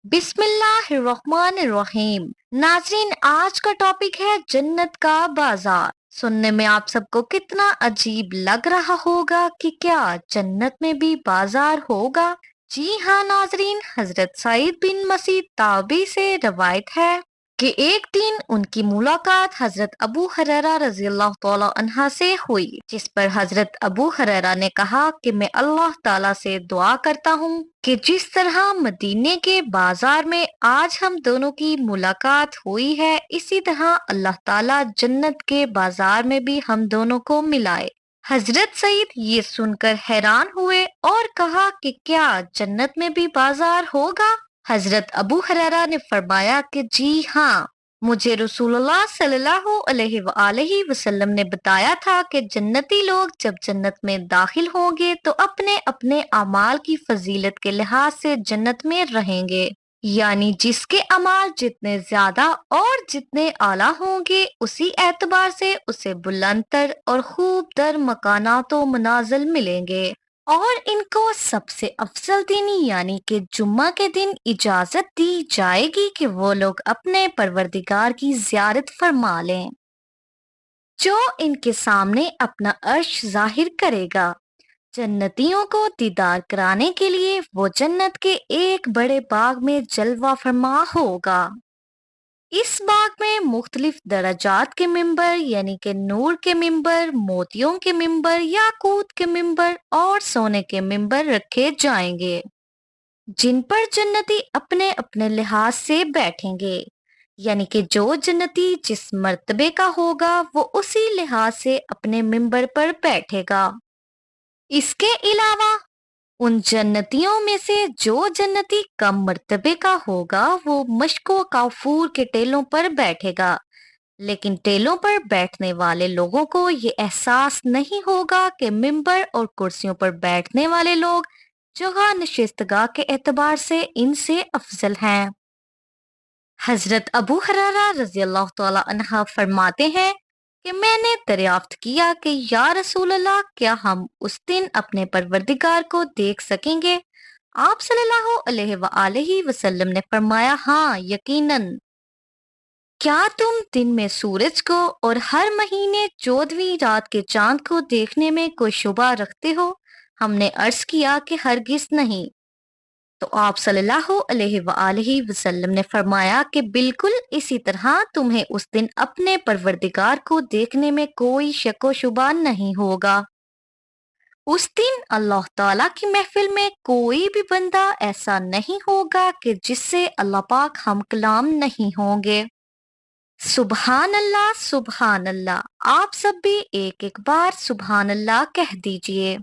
बिस्मिल्लाहिर्रहमानिर्रहीम। नाज़रीन, आज का टॉपिक है जन्नत का बाजार। सुनने में आप सबको कितना अजीब लग रहा होगा कि क्या जन्नत में भी बाजार होगा। जी हाँ नाज़रीन, हजरत सईद बिन मसीह ताबी से रवायत है कि एक दिन उनकी मुलाकात हजरत अबू हुरैरा रज़ियल्लाहु तआला अन्हा से हुई, जिस पर हजरत अबू हुरैरा ने कहा कि मैं अल्लाह ताला से दुआ करता हूँ कि जिस तरह मदीने के बाजार में आज हम दोनों की मुलाकात हुई है, इसी तरह अल्लाह ताला जन्नत के बाजार में भी हम दोनों को मिलाए। हजरत सईद ये सुनकर हैरान हुए और कहा कि क्या जन्नत में भी बाजार होगा। हजरत अबू हुरैरा ने फरमाया कि जी हाँ, मुझे रसूलुल्लाह सल्लल्लाहु अलैहि वसल्लम ने बताया था कि जन्नती लोग जब जन्नत में दाखिल होंगे तो अपने अपने अमाल की फजीलत के लिहाज से जन्नत में रहेंगे, यानी जिसके अमाल जितने ज्यादा और जितने आला होंगे उसी एतबार से उसे बुलंदतर और खूब दर मकानातो मनाजिल मिलेंगे। और इनको सबसे अफजल दिन यानी कि जुम्मा के दिन इजाजत दी जाएगी कि वो लोग अपने परवरदिगार की जियारत फरमा लें, जो इनके सामने अपना अर्श जाहिर करेगा। जन्नतियों को दीदार कराने के लिए वो जन्नत के एक बड़े बाग में जलवा फरमा होगा। इस बाग में मुख्तलिफ दराजात के मिंबर यानी कि नूर के मिंबर, मोतियों के मिंबर, याकूत के मिंबर और सोने के मिंबर रखे जाएंगे, जिन पर जन्नती अपने अपने लिहाज से बैठेंगे, यानी कि जो जन्नती जिस मर्तबे का होगा वो उसी लिहाज से अपने मिंबर पर बैठेगा। इसके अलावा उन जन्नतियों में से जो जन्नती कम मर्तबे का होगा वो मशको काफूर के टेलों पर बैठेगा, लेकिन टेलों पर बैठने वाले लोगों को ये एहसास नहीं होगा कि मिंबर और कुर्सियों पर बैठने वाले लोग जगह नशिस्तगाह के एतबार से इनसे अफजल हैं। हजरत अबू हुरैरा रज़ियल्लाहु तआला अन्हा फरमाते हैं कि मैंने दरियाफ्त किया कि या रसूल अल्लाह, क्या हम उस दिन अपने परवरदिगार को देख सकेंगे। आप सल्लल्लाहु अलैहि वसल्लम ने फरमाया, हाँ यकीनन। क्या तुम दिन में सूरज को और हर महीने 14वीं रात के चांद को देखने में कोई शुबा रखते हो। हमने अर्ज किया कि हरगिज नहीं। तो आप सल्लल्लाहु अलैहि वसल्लम ने फरमाया कि बिल्कुल इसी तरह तुम्हें उस दिन अपने परवरदिगार को देखने में कोई शक व शुबा नहीं होगा। उस दिन अल्लाह ताला की महफिल में कोई भी बंदा ऐसा नहीं होगा कि जिससे अल्लाह पाक हम कलाम नहीं होंगे। सुबहान अल्लाह, सुबहान अल्लाह। आप सब भी एक एक बार सुबहान अल्लाह कह दीजिए।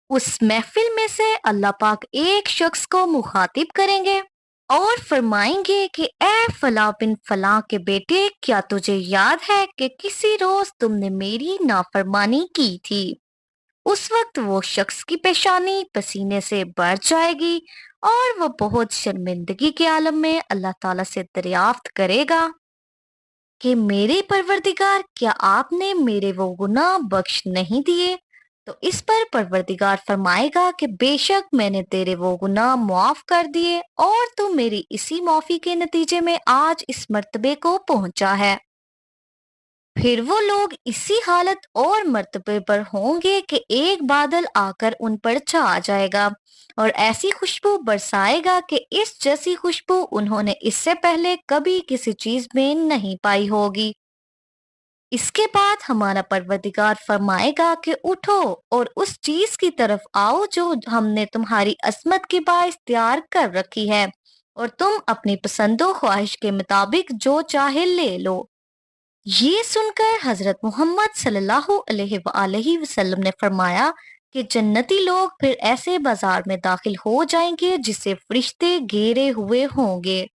उस महफिल में से अल्लाह पाक एक शख्स को मुखातिब करेंगे और फरमाएंगे कि ए फला बिन फला के बेटे, क्या तुझे याद है कि किसी रोज तुमने मेरी नाफरमानी की थी। उस वक्त वो शख्स की पेशानी पसीने से भर जाएगी और वो बहुत शर्मिंदगी के आलम में अल्लाह ताला से दरियाफ्त करेगा कि मेरे परवरदिगार, क्या आपने मेरे वो गुनाह बख्श नहीं दिए। तो इस पर परवरदिगार फरमाएगा कि बेशक मैंने तेरे वो गुनाह मुआफ कर दिए और तू मेरी इसी माफी के नतीजे में आज इस मर्तबे को पहुंचा है। फिर वो लोग इसी हालत और मर्तबे पर होंगे कि एक बादल आकर उन पर छा जाएगा और ऐसी खुशबू बरसाएगा कि इस जैसी खुशबू उन्होंने इससे पहले कभी किसी चीज में नहीं पाई होगी। इसके बाद हमारा परवरदिगार फरमाएगा कि उठो और उस चीज की तरफ आओ जो हमने तुम्हारी अस्मत की बाइस तैयार कर रखी है, और तुम अपनी पसंदो ख्वाहिश के मुताबिक जो चाहे ले लो। ये सुनकर हजरत मोहम्मद सल्लल्लाहु अलैहि वसल्लम ने फरमाया कि जन्नती लोग फिर ऐसे बाजार में दाखिल हो जाएंगे जिसे फरिश्ते घेरे हुए होंगे।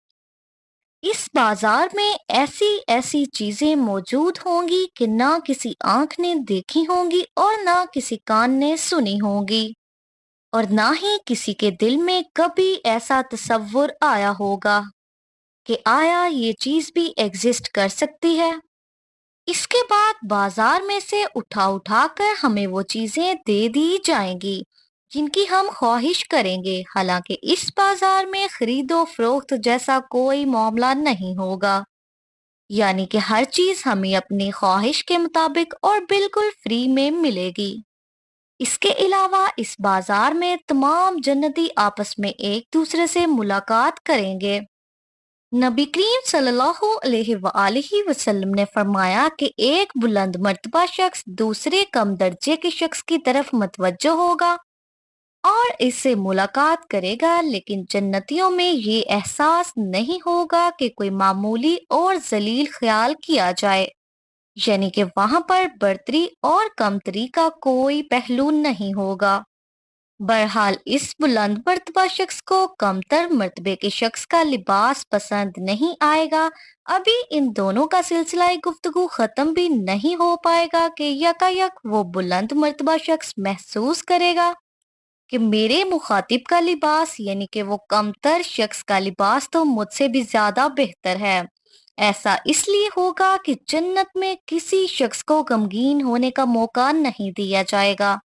इस बाजार में ऐसी ऐसी चीजें मौजूद होंगी कि ना किसी आंख ने देखी होंगी और ना किसी कान ने सुनी होंगी, और ना ही किसी के दिल में कभी ऐसा तसव्वुर आया होगा कि आया ये चीज भी एग्जिस्ट कर सकती है। इसके बाद बाजार में से उठा उठा कर हमें वो चीजें दे दी जाएंगी جن کی ہم خواہش کریں گے، حالانکہ اس بازار میں خرید و فروخت جیسا کوئی معاملہ نہیں ہوگا، یعنی کہ ہر چیز ہمیں اپنی خواہش کے مطابق اور بالکل فری میں ملے گی۔ اس کے علاوہ اس بازار میں تمام جنتی آپس میں ایک دوسرے سے ملاقات کریں گے۔ نبی کریم صلی اللہ علیہ وآلہ وسلم نے فرمایا کہ ایک بلند مرتبہ شخص دوسرے کم درجے کے شخص کی طرف متوجہ ہوگا اور اس سے ملاقات کرے گا، لیکن جنتیوں میں یہ احساس نہیں ہوگا کہ کوئی معمولی اور ذلیل خیال کیا جائے، یعنی کہ وہاں پر برتری اور کمتری کا کوئی پہلو نہیں ہوگا۔ بہرحال اس بلند مرتبہ شخص کو کمتر مرتبے کے شخص کا لباس پسند نہیں آئے گا۔ ابھی ان دونوں کا سلسلہ گفتگو ختم بھی نہیں ہو پائے گا کہ یکایک وہ بلند مرتبہ شخص محسوس کرے گا کہ میرے مخاطب کا لباس، یعنی کہ وہ کمتر شخص کا لباس تو مجھ سے بھی زیادہ بہتر ہے۔ ایسا اس لیے ہوگا کہ جنت میں کسی شخص کو غمگین ہونے کا موقع نہیں دیا جائے گا۔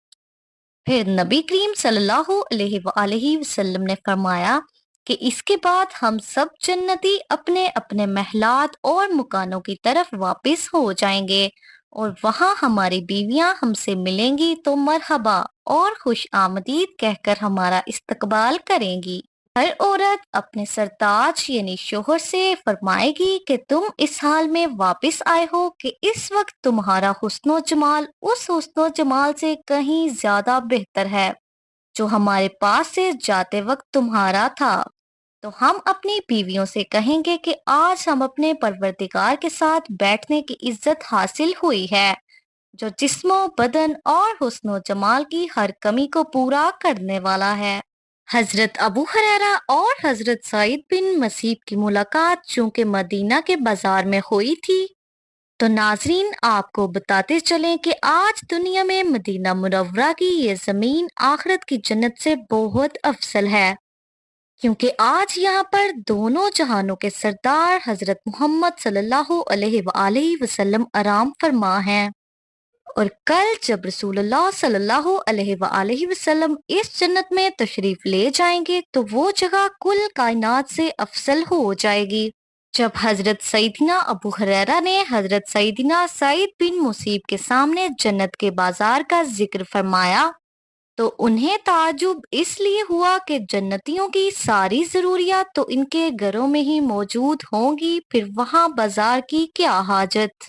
پھر نبی کریم صلی اللہ علیہ وآلہ وسلم نے فرمایا کہ اس کے بعد ہم سب جنتی اپنے اپنے محلات اور مکانوں کی طرف واپس ہو جائیں گے اور وہاں ہماری بیویاں ہم سے ملیں گی تو مرحبا اور خوش آمدید کہہ کر ہمارا استقبال کریں گی۔ ہر عورت اپنے سرتاج یعنی شوہر سے فرمائے گی کہ تم اس حال میں واپس آئے ہو کہ اس وقت تمہارا حسن و جمال اس حسن و جمال سے کہیں زیادہ بہتر ہے جو ہمارے پاس سے جاتے وقت تمہارا تھا۔ تو ہم اپنی بیویوں سے کہیں گے کہ آج ہم اپنے پروردگار کے ساتھ بیٹھنے کی عزت حاصل ہوئی ہے جو جسم و بدن اور حسن و جمال کی ہر کمی کو پورا کرنے والا ہے۔ حضرت ابو ہریرہ اور حضرت سعید بن مسیب کی ملاقات چونکہ مدینہ کے بازار میں ہوئی تھی، تو ناظرین آپ کو بتاتے چلیں کہ آج دنیا میں مدینہ منورہ کی یہ زمین آخرت کی جنت سے بہت افضل ہے، کیونکہ آج یہاں پر دونوں جہانوں کے سردار حضرت محمد صلی اللہ علیہ وآلہ وسلم آرام فرما ہیں، اور کل جب رسول اللہ صلی اللہ علیہ وآلہ وسلم اس جنت میں تشریف لے جائیں گے تو وہ جگہ کل کائنات سے افضل ہو جائے گی۔ جب حضرت سیدنا ابو ہریرہ نے حضرت سیدنا سعید بن مسیب کے سامنے جنت کے بازار کا ذکر فرمایا تو انہیں تعجب اس لیے ہوا کہ جنتیوں کی ساری ضروریات تو ان کے گھروں میں ہی موجود ہوں گی، پھر وہاں بازار کی کیا حاجت؟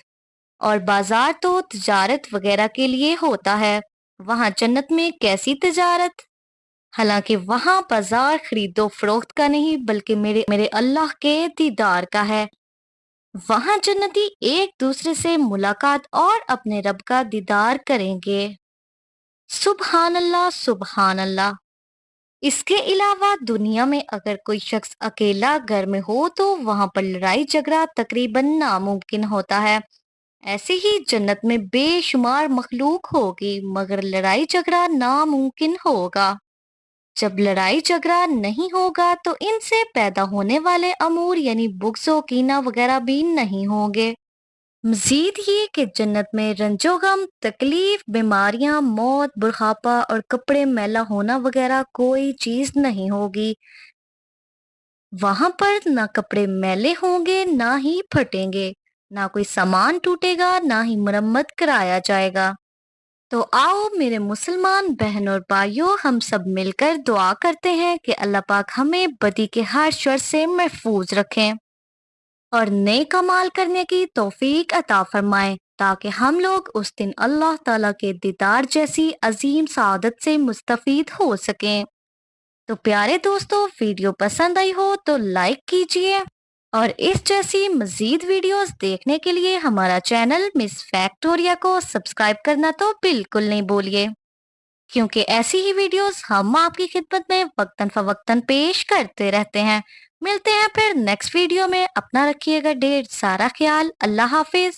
اور بازار تو تجارت وغیرہ کے لیے ہوتا ہے، وہاں جنت میں کیسی تجارت؟ حالانکہ وہاں بازار خرید و فروخت کا نہیں بلکہ میرے اللہ کے دیدار کا ہے۔ وہاں جنتی ایک دوسرے سے ملاقات اور اپنے رب کا دیدار کریں گے۔ سبحان اللہ سبحان اللہ۔ اس کے علاوہ دنیا میں اگر کوئی شخص اکیلا گھر میں ہو تو وہاں پر لڑائی جھگڑا تقریباً ناممکن ہوتا ہے۔ ایسے ہی جنت میں بے شمار مخلوق ہوگی مگر لڑائی جھگڑا ناممکن ہوگا۔ جب لڑائی جھگڑا نہیں ہوگا تو ان سے پیدا ہونے والے امور یعنی بغض و کینہ وغیرہ بھی نہیں ہوں گے۔ مزید یہ کہ جنت میں رنج و غم، تکلیف، بیماریاں، موت، بڑھاپا اور کپڑے میلا ہونا وغیرہ کوئی چیز نہیں ہوگی۔ وہاں پر نہ کپڑے میلے ہوں گے نہ ہی پھٹیں گے، نہ کوئی سامان ٹوٹے گا نہ ہی مرمت کرایا جائے گا۔ تو آؤ میرے مسلمان بہن اور بھائیوں، ہم سب مل کر دعا کرتے ہیں کہ اللہ پاک ہمیں بدی کے ہر شر سے محفوظ رکھیں اور نیک اعمال کرنے کی توفیق عطا فرمائے تاکہ ہم لوگ اس دن اللہ تعالیٰ کے دیدار جیسی عظیم سعادت سے مستفید ہو سکیں۔ تو پیارے دوستو، ویڈیو پسند آئی ہو تو لائک کیجئے اور اس جیسی مزید ویڈیوز دیکھنے کے لیے ہمارا چینل مس فیکٹوریا کو سبسکرائب کرنا تو بالکل نہیں بھولیے، کیونکہ ایسی ہی ویڈیوز ہم آپ کی خدمت میں وقتاً فوقتاً پیش کرتے رہتے ہیں۔ ملتے ہیں پھر نیکسٹ ویڈیو میں، اپنا رکھیے گا ڈھیر سارا خیال۔ اللہ حافظ۔